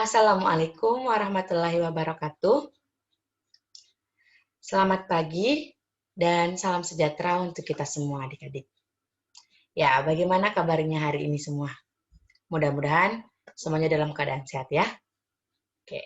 Assalamualaikum warahmatullahi wabarakatuh. Selamat pagi dan salam sejahtera untuk kita semua adik-adik. Ya, bagaimana kabarnya hari ini semua? Mudah-mudahan semuanya dalam keadaan sehat ya. Oke.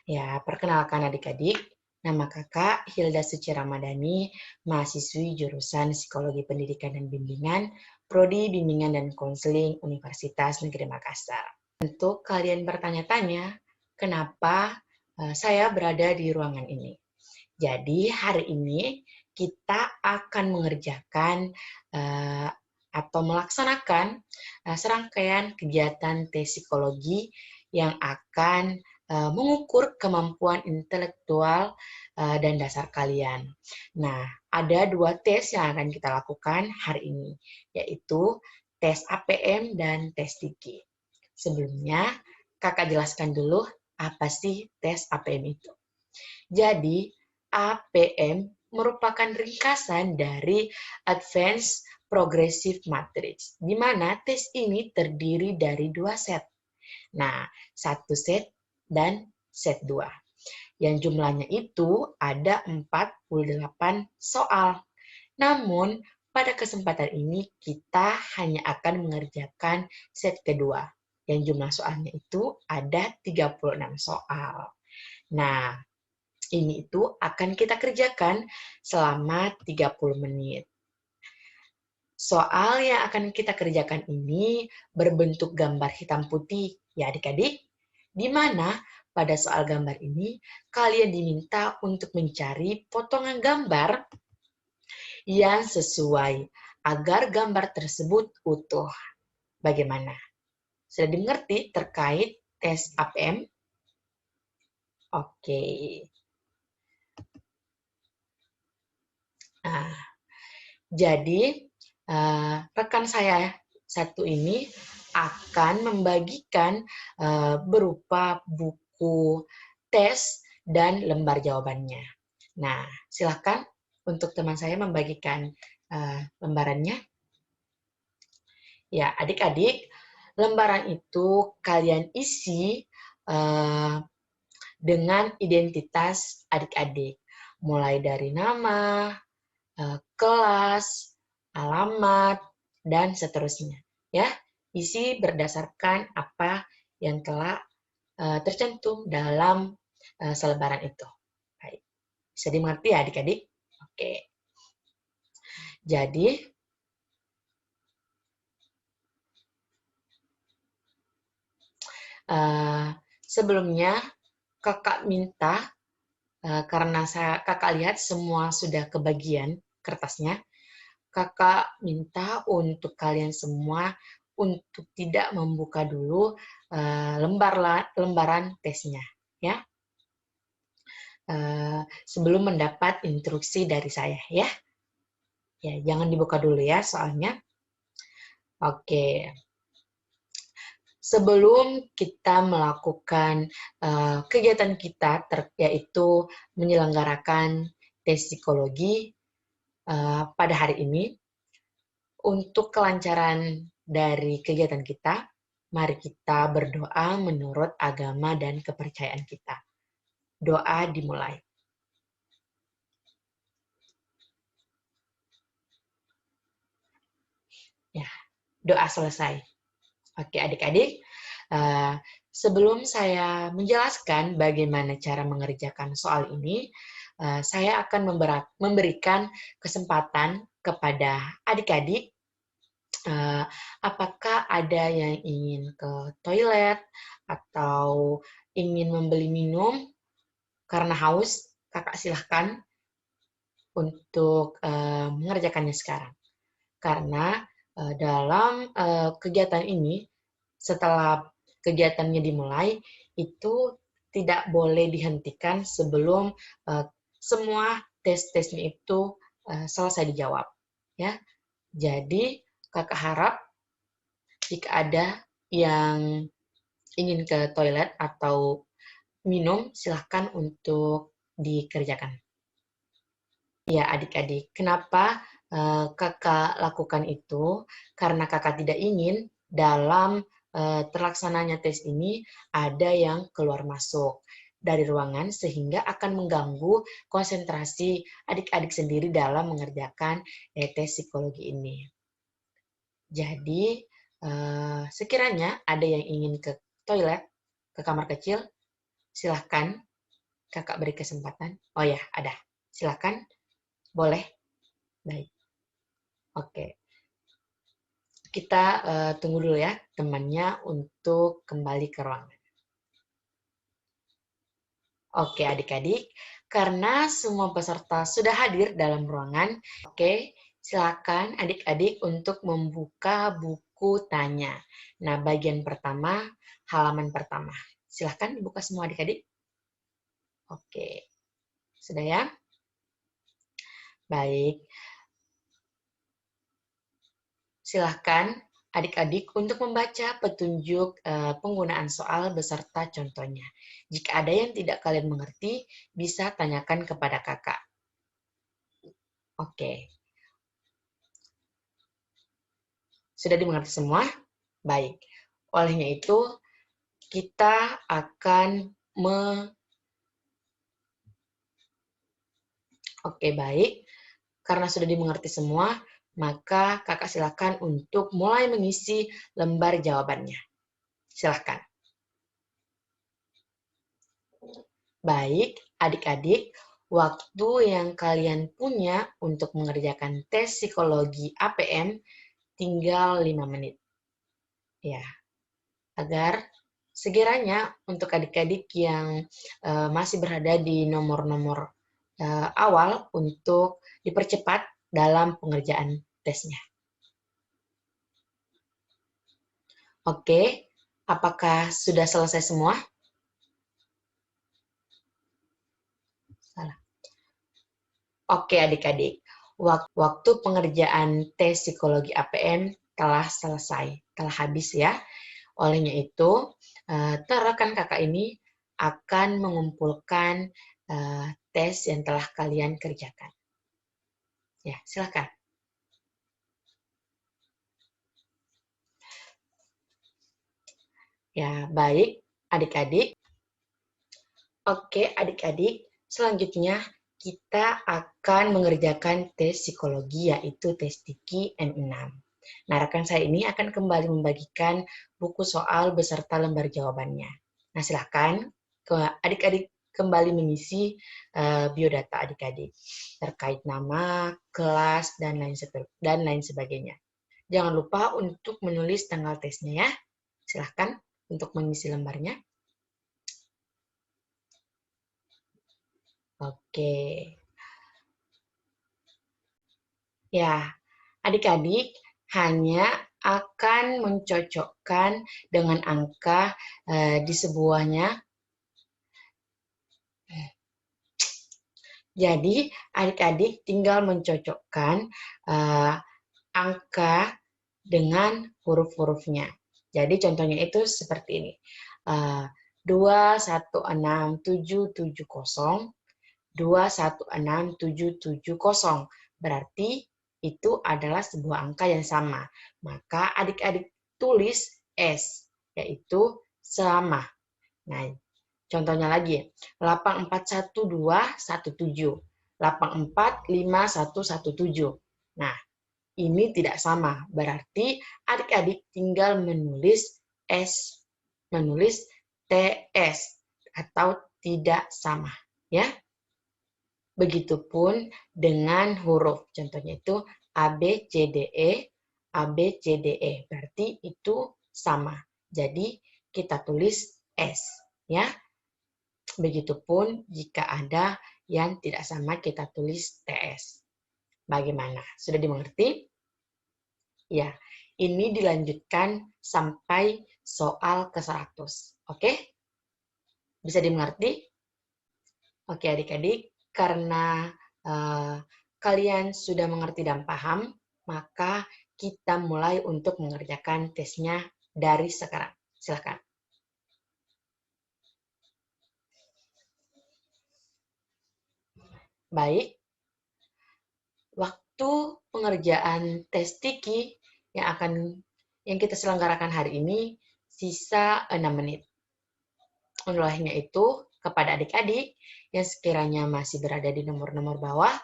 Ya, perkenalkan adik-adik, nama kakak Hilda Suci Ramadhani, mahasiswi jurusan Psikologi Pendidikan dan Bimbingan, Prodi Bimbingan dan Konseling Universitas Negeri Makassar. Untuk kalian bertanya-tanya, kenapa saya berada di ruangan ini? Jadi hari ini kita akan mengerjakan atau melaksanakan serangkaian kegiatan tes psikologi yang akan mengukur kemampuan intelektual dan dasar kalian. Nah, ada 2 tes yang akan kita lakukan hari ini, yaitu tes APM dan tes Diki. Sebelumnya, kakak jelaskan dulu apa sih tes APM itu. Jadi, APM merupakan ringkasan dari Advanced Progressive Matrix, di mana tes ini terdiri dari 2 set. Nah, 1 set dan set 2. Yang jumlahnya itu ada 48 soal. Namun, pada kesempatan ini kita hanya akan mengerjakan set kedua. Yang jumlah soalnya itu ada 36 soal. Nah, ini itu akan kita kerjakan selama 30 menit. Soal yang akan kita kerjakan ini berbentuk gambar hitam putih, ya adik-adik, di mana pada soal gambar ini kalian diminta untuk mencari potongan gambar yang sesuai agar gambar tersebut utuh. Bagaimana? Sudah dimengerti terkait tes APM? Oke. Nah, jadi rekan saya satu ini akan membagikan berupa buku tes dan lembar jawabannya. Nah, silakan untuk teman saya membagikan lembarannya. Ya, adik-adik, lembaran itu kalian isi dengan identitas adik-adik, mulai dari nama, kelas, alamat, dan seterusnya. Ya, isi berdasarkan apa yang telah tercantum dalam selebaran itu. Baik. Bisa dimengerti ya adik-adik? Oke. Jadi, sebelumnya kakak minta, karena kakak lihat semua sudah kebagian kertasnya, kakak minta untuk kalian semua untuk tidak membuka dulu lembaran tesnya, ya. Sebelum mendapat instruksi dari saya, ya. Ya, jangan dibuka dulu ya soalnya. Oke. Sebelum kita melakukan kegiatan kita, yaitu menyelenggarakan tes psikologi pada hari ini, untuk kelancaran dari kegiatan kita, mari kita berdoa menurut agama dan kepercayaan kita. Doa dimulai. Ya, doa selesai. Oke, adik-adik, sebelum saya menjelaskan bagaimana cara mengerjakan soal ini, saya akan memberikan kesempatan kepada adik-adik apakah ada yang ingin ke toilet atau ingin membeli minum karena haus, kakak silahkan untuk mengerjakannya sekarang. Karena dalam kegiatan ini, setelah kegiatannya dimulai, itu tidak boleh dihentikan sebelum semua tes-tesnya itu selesai dijawab. Ya, jadi kakak harap jika ada yang ingin ke toilet atau minum, silahkan untuk dikerjakan. Ya, adik-adik, kenapa kakak lakukan itu? Karena kakak tidak ingin dalam terlaksananya tes ini ada yang keluar masuk dari ruangan sehingga akan mengganggu konsentrasi adik-adik sendiri dalam mengerjakan tes psikologi ini. Jadi, sekiranya ada yang ingin ke toilet, ke kamar kecil, silahkan kakak beri kesempatan. Oh ya, ada. Silahkan, boleh. Baik. Oke. Kita tunggu dulu ya temannya untuk kembali ke ruangan. Oke adik-adik, karena semua peserta sudah hadir dalam ruangan, oke, silakan adik-adik untuk membuka buku tanya. Nah, bagian pertama, halaman pertama. Silakan dibuka semua adik-adik. Oke, sudah ya? Baik. Silahkan adik-adik untuk membaca petunjuk penggunaan soal beserta contohnya. Jika ada yang tidak kalian mengerti, bisa tanyakan kepada kakak. Oke. Sudah dimengerti semua? Baik. Olehnya itu, kita akan Oke, baik. Karena sudah dimengerti semua, maka kakak silakan untuk mulai mengisi lembar jawabannya. Silakan. Baik, adik-adik, waktu yang kalian punya untuk mengerjakan tes psikologi APM tinggal 5 menit. Ya, agar sekiranya untuk adik-adik yang masih berada di nomor-nomor awal untuk dipercepat dalam pengerjaan tesnya. Oke, apakah sudah selesai semua? Salah. Oke adik-adik, waktu pengerjaan tes psikologi APM telah selesai, telah habis ya. Olehnya itu, rekan kakak ini akan mengumpulkan tes yang telah kalian kerjakan. Ya, silakan. Ya, baik adik-adik. Oke adik-adik, selanjutnya kita akan mengerjakan tes psikologi yaitu tes Tiki N6. Nah, rekan saya ini akan kembali membagikan buku soal beserta lembar jawabannya. Nah, silakan adik-adik kembali mengisi biodata adik-adik terkait nama, kelas, dan lain sebagainya. Jangan lupa untuk menulis tanggal tesnya ya. Silakan untuk mengisi lembarnya. Oke. Ya, adik-adik hanya akan mencocokkan dengan angka di sebuahnya. Jadi, adik-adik tinggal mencocokkan angka dengan huruf-hurufnya. Jadi, contohnya itu seperti ini. 216770, 216770. Berarti itu adalah sebuah angka yang sama. Maka adik-adik tulis S, yaitu sama. Nah, contohnya lagi, 841217, 845117. Nah, ini tidak sama. Berarti adik-adik tinggal menulis S, menulis TS, atau tidak sama. Ya. Begitupun dengan huruf. Contohnya itu ABCDE, ABCDE. Berarti itu sama. Jadi kita tulis S. Ya. Begitupun jika ada yang tidak sama, kita tulis TS. Bagaimana? Sudah dimengerti? Ya. Ini dilanjutkan sampai soal ke-100. Oke? Bisa dimengerti? Oke adik-adik. Karena kalian sudah mengerti dan paham, maka kita mulai untuk mengerjakan tesnya dari sekarang. Silakan. Baik. Waktu pengerjaan tes Tiki yang kita selenggarakan hari ini sisa 6 menit. Olehnya itu kepada adik-adik yang sekiranya masih berada di nomor-nomor bawah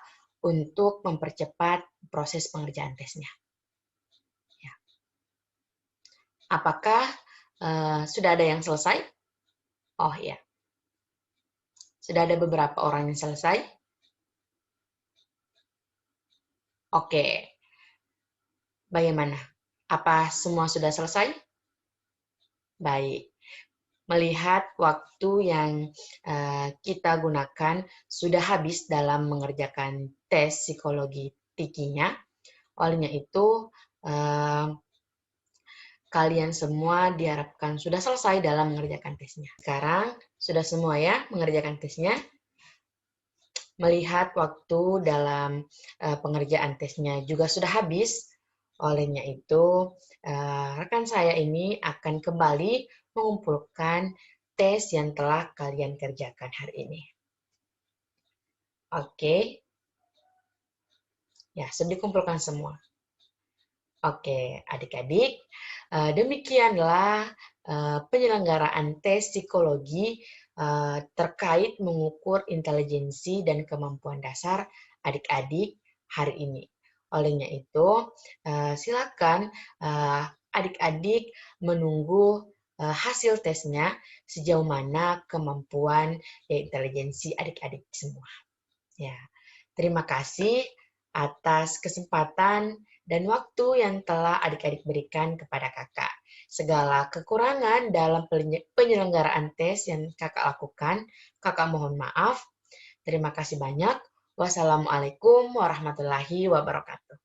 untuk mempercepat proses pengerjaan tesnya. Ya. Apakah sudah ada yang selesai? Oh ya, sudah ada beberapa orang yang selesai. Oke, bagaimana? Apa semua sudah selesai? Baik. Melihat waktu yang kita gunakan sudah habis dalam mengerjakan tes psikologi tikinya. Olehnya itu, kalian semua diharapkan sudah selesai dalam mengerjakan tesnya. Sekarang sudah semua ya mengerjakan tesnya. Melihat waktu dalam pengerjaan tesnya juga sudah habis. Olehnya itu, rekan saya ini akan kembali mengumpulkan tes yang telah kalian kerjakan hari ini. Oke. Ya, sudah dikumpulkan semua. Oke, adik-adik, demikianlah penyelenggaraan tes psikologi terkait mengukur intelijensi dan kemampuan dasar adik-adik hari ini. Olehnya itu, silakan adik-adik menunggu hasil tesnya sejauh mana kemampuan intelijensi adik-adik semua. Ya, terima kasih atas kesempatan dan waktu yang telah adik-adik berikan kepada kakak. Segala kekurangan dalam penyelenggaraan tes yang kakak lakukan, kakak mohon maaf. Terima kasih banyak. Wassalamualaikum warahmatullahi wabarakatuh.